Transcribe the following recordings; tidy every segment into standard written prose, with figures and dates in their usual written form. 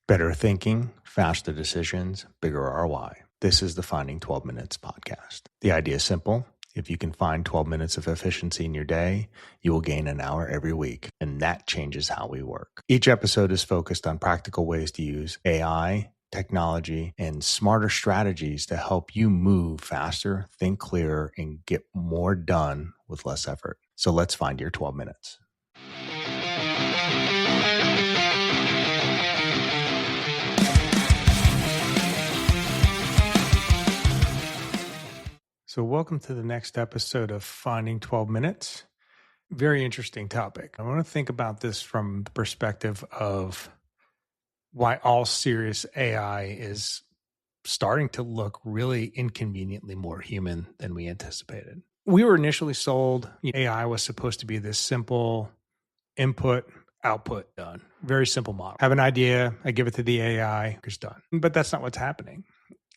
Better thinking, faster decisions, bigger ROI. This is the Finding 12 Minutes podcast. The idea is simple. If you can find 12 minutes of efficiency in your day, you will gain an hour every week, and that changes how we work. Each episode is focused on practical ways to use AI, technology, and smarter strategies to help you move faster, think clearer, and get more done with less effort. So let's find your 12 minutes. So welcome to the next episode of Finding 12 Minutes. Very interesting topic. I want to think about this from the perspective of why all serious AI is starting to look really inconveniently more human than we anticipated. We were initially sold AI was supposed to be this simple input, output, done. Very simple model. Have an idea, I give it to the AI, it's done. But that's not what's happening.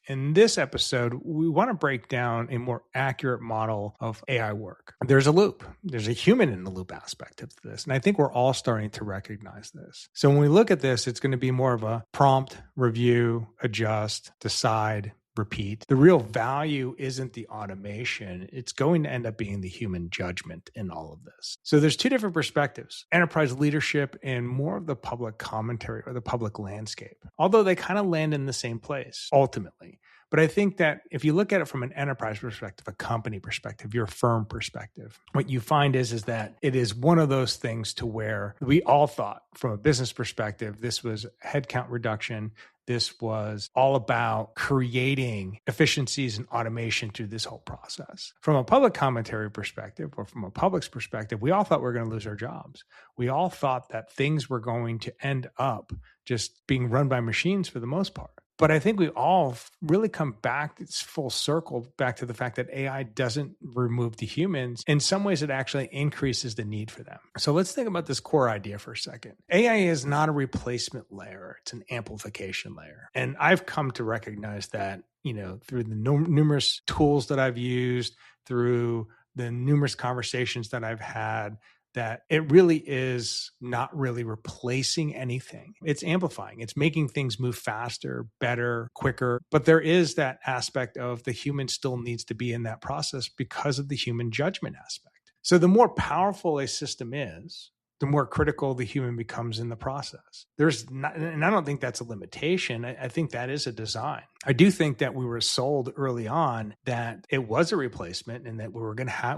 In this episode, we want to break down a more accurate model of AI work. There's a loop. There's a human in the loop aspect of this. And I think we're all starting to recognize this. So when we look at this, it's going to be more of a prompt, review, adjust, decide, repeat. The real value isn't the automation. It's going to end up being the human judgment in all of this. So there's two different perspectives, enterprise leadership and more of the public commentary or the public landscape, although they kind of land in the same place ultimately. But I think that if you look at it from an enterprise perspective, a company perspective, your firm perspective, what you find is that it is one of those things to where we all thought from a business perspective, this was headcount reduction. This was all about creating efficiencies and automation through this whole process. From a public commentary perspective, or from a public's perspective, we all thought we were going to lose our jobs. We all thought that things were going to end up just being run by machines for the most part. But I think we all really come back, it's full circle back to the fact that AI doesn't remove the humans. In some ways, it actually increases the need for them. So let's think about this core idea for a second. AI is not a replacement layer. It's an amplification layer. And I've come to recognize that, through the numerous tools that I've used, through the numerous conversations that I've had, that it really is not really replacing anything. It's amplifying. It's making things move faster, better, quicker. But there is that aspect of the human still needs to be in that process because of the human judgment aspect. So the more powerful a system is, the more critical the human becomes in the process. And I don't think that's a limitation. I think that is a design. I do think that we were sold early on that it was a replacement and that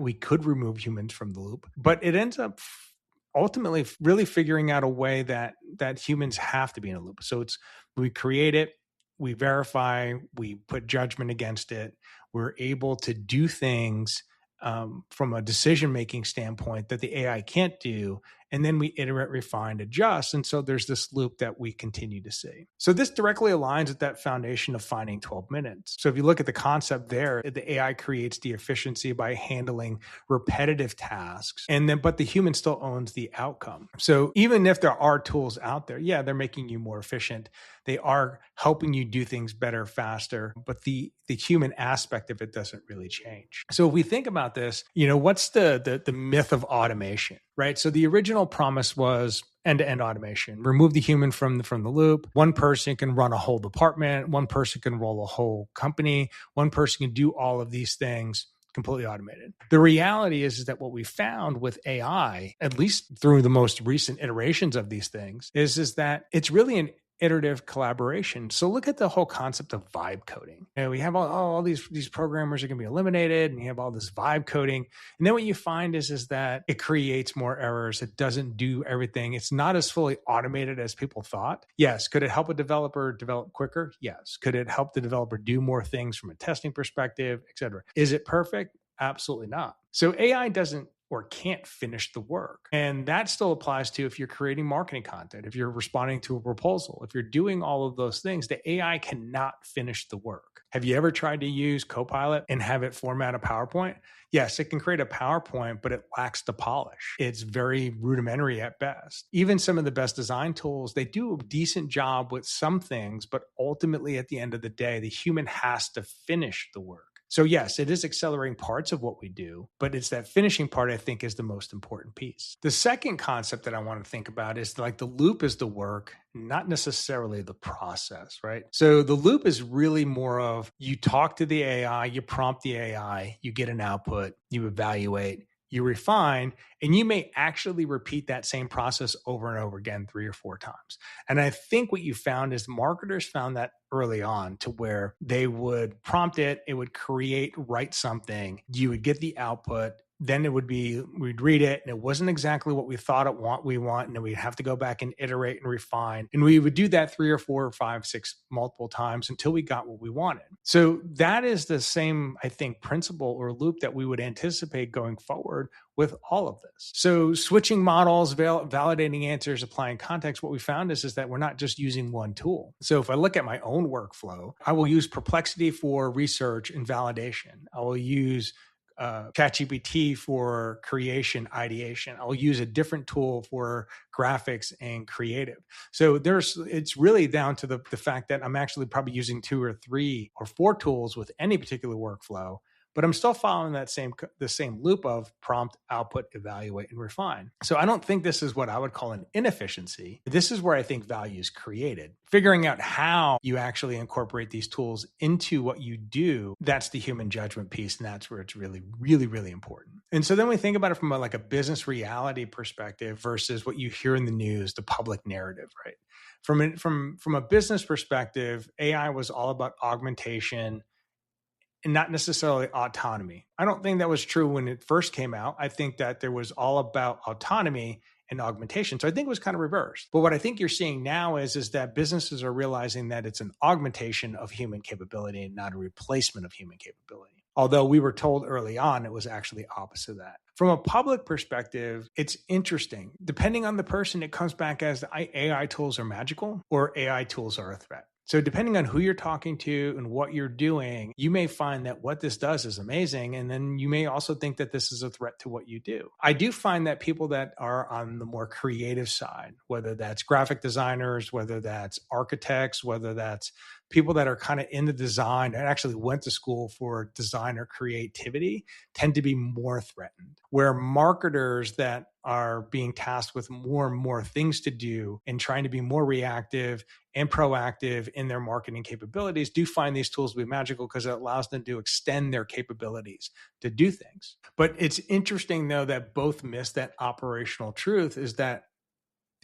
we could remove humans from the loop, but it ends up ultimately really figuring out a way that humans have to be in a loop. So we create it, we verify, we put judgment against it. We're able to do things from a decision-making standpoint that the AI can't do. And then we iterate, refine, adjust. And so there's this loop that we continue to see. So this directly aligns with that foundation of Finding 12 Minutes. So if you look at the concept there, the AI creates the efficiency by handling repetitive tasks. But the human still owns the outcome. So even if there are tools out there, yeah, they're making you more efficient. They are helping you do things better, faster, but the human aspect of it doesn't really change. So if we think about this, what's the myth of automation, right? So the original promise was end-to-end automation. Remove the human from the loop. One person can run a whole department. One person can roll a whole company. One person can do all of these things completely automated. The reality is that what we found with AI, at least through the most recent iterations of these things, is that it's really an iterative collaboration. So look at the whole concept of vibe coding. We have all these programmers are going to be eliminated, and you have all this vibe coding. And then what you find is that it creates more errors. It doesn't do everything. It's not as fully automated as people thought. Yes. Could it help a developer develop quicker? Yes. Could it help the developer do more things from a testing perspective, et cetera? Is it perfect? Absolutely not. So AI doesn't or can't finish the work. And that still applies to if you're creating marketing content, if you're responding to a proposal, if you're doing all of those things, the AI cannot finish the work. Have you ever tried to use Copilot and have it format a PowerPoint? Yes, it can create a PowerPoint, but it lacks the polish. It's very rudimentary at best. Even some of the best design tools, they do a decent job with some things, but ultimately at the end of the day, the human has to finish the work. So yes, it is accelerating parts of what we do, but it's that finishing part I think is the most important piece. The second concept that I want to think about is like the loop is the work, not necessarily the process, right? So the loop is really more of you talk to the AI, you prompt the AI, you get an output, you evaluate, you refine, and you may actually repeat that same process over and over again 3 or 4 times. And I think what you found is marketers found that early on to where they would prompt it, it would write something, you would get the output, then it would be, we'd read it and it wasn't exactly what we thought we want. And then we'd have to go back and iterate and refine. And we would do that 3 or 4 or 5, 6 multiple times until we got what we wanted. So that is the same, I think, principle or loop that we would anticipate going forward with all of this. So switching models, validating answers, applying context, what we found is that we're not just using one tool. So if I look at my own workflow, I will use Perplexity for research and validation. I will use ChatGPT for creation, ideation. I'll use a different tool for graphics and creative. So it's really down to the fact that I'm actually probably using 2 or 3 or 4 tools with any particular workflow, but I'm still following the same loop of prompt, output, evaluate, and refine. So I don't think this is what I would call an inefficiency. This is where I think value is created. Figuring out how you actually incorporate these tools into what you do, that's the human judgment piece, and that's where it's really, really, really important. And so then we think about it from a business reality perspective versus what you hear in the news, the public narrative, right? From a business perspective, AI was all about augmentation and not necessarily autonomy. I don't think that was true when it first came out. I think that there was all about autonomy and augmentation. So I think it was kind of reversed. But what I think you're seeing now is that businesses are realizing that it's an augmentation of human capability and not a replacement of human capability. Although we were told early on it was actually opposite of that. From a public perspective, it's interesting. Depending on the person, it comes back as AI tools are magical or AI tools are a threat. So depending on who you're talking to and what you're doing, you may find that what this does is amazing. And then you may also think that this is a threat to what you do. I do find that people that are on the more creative side, whether that's graphic designers, whether that's architects, whether that's people that are kind of in the design and actually went to school for design or creativity, tend to be more threatened. Where marketers that are being tasked with more and more things to do and trying to be more reactive and proactive in their marketing capabilities do find these tools to be magical because it allows them to extend their capabilities to do things. But it's interesting, though, that both miss that operational truth is that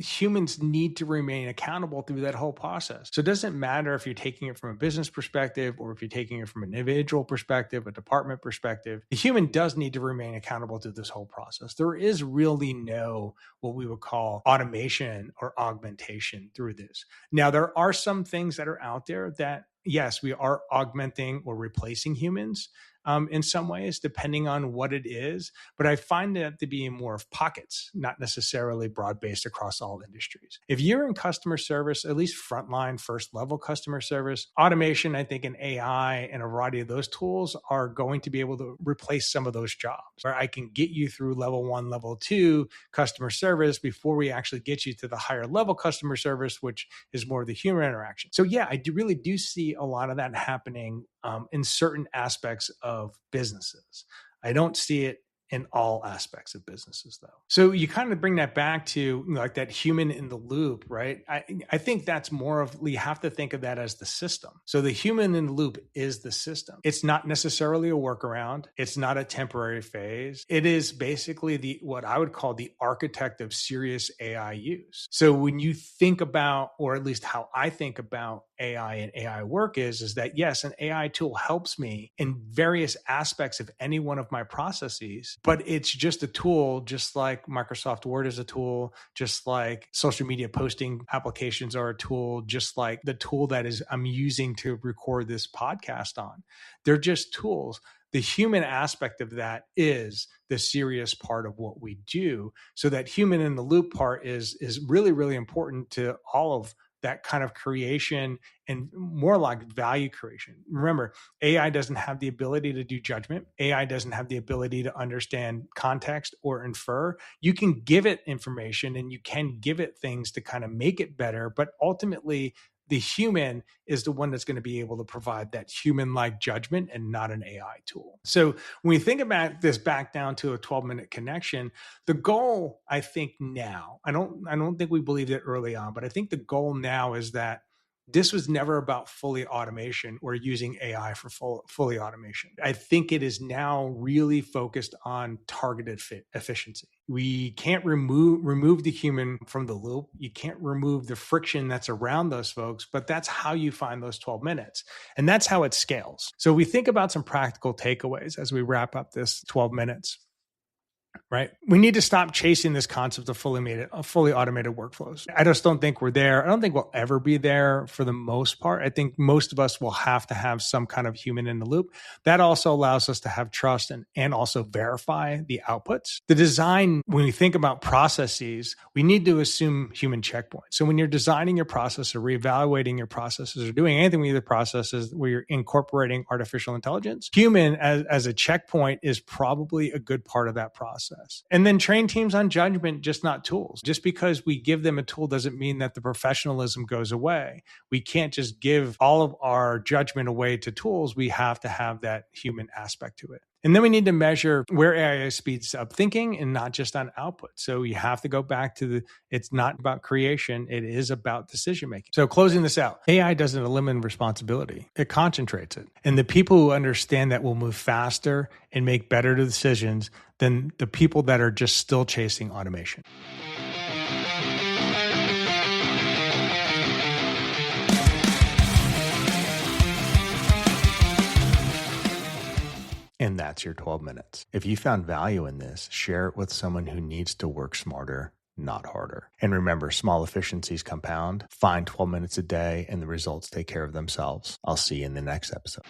humans need to remain accountable through that whole process. So it doesn't matter if you're taking it from a business perspective or if you're taking it from an individual perspective, a department perspective, the human does need to remain accountable through this whole process. There is really no what we would call automation or augmentation through this. Now, there are some things that are out there that, yes, we are augmenting or replacing humans in some ways, depending on what it is. But I find that to be more of pockets, not necessarily broad-based across all industries. If you're in customer service, at least frontline, first-level customer service, automation, I think, and AI and a variety of those tools are going to be able to replace some of those jobs. Where I can get you through level 1, level 2 customer service before we actually get you to the higher level customer service, which is more of the human interaction. So yeah, I really do see a lot of that happening in certain aspects of businesses. I don't see it in all aspects of businesses, though. So you kind of bring that back to like that human in the loop, right? I think that's more of, we have to think of that as the system. So the human in the loop is the system. It's not necessarily a workaround. It's not a temporary phase. It is basically what I would call the architect of serious AI use. So when you think about, or at least how I think about AI and AI work is that yes, an AI tool helps me in various aspects of any one of my processes, but it's just a tool, just like Microsoft Word is a tool, just like social media posting applications are a tool, just like the tool that I'm using to record this podcast on. They're just tools. The human aspect of that is the serious part of what we do. So that human in the loop part is really, really important to all of that kind of creation and more like value creation. Remember, AI doesn't have the ability to do judgment. AI doesn't have the ability to understand context or infer. You can give it information and you can give it things to kind of make it better, but ultimately the human is the one that's going to be able to provide that human-like judgment and not an AI tool. So when we think about this back down to a 12-minute connection, the goal, I think now, I don't think we believed it early on, but I think the goal now is that this was never about fully automation or using AI for fully automation. I think it is now really focused on targeted efficiency. We can't remove the human from the loop. You can't remove the friction that's around those folks, but that's how you find those 12 minutes. And that's how it scales. So we think about some practical takeaways as we wrap up this 12 minutes. Right. We need to stop chasing this concept of fully automated workflows. I just don't think we're there. I don't think we'll ever be there for the most part. I think most of us will have to have some kind of human in the loop. That also allows us to have trust and also verify the outputs. The design, when we think about processes, we need to assume human checkpoints. So when you're designing your process or reevaluating your processes or doing anything with the processes where you're incorporating artificial intelligence, human as a checkpoint is probably a good part of that process. And then train teams on judgment, just not tools. Just because we give them a tool doesn't mean that the professionalism goes away. We can't just give all of our judgment away to tools. We have to have that human aspect to it. And then we need to measure where AI speeds up thinking and not just on output. So you have to go back to it's not about creation. It is about decision making. So closing this out, AI doesn't eliminate responsibility. It concentrates it. And the people who understand that will move faster and make better decisions than the people that are just still chasing automation. And that's your 12 minutes. If you found value in this, share it with someone who needs to work smarter, not harder. And remember, small efficiencies compound. Find 12 minutes a day and the results take care of themselves. I'll see you in the next episode.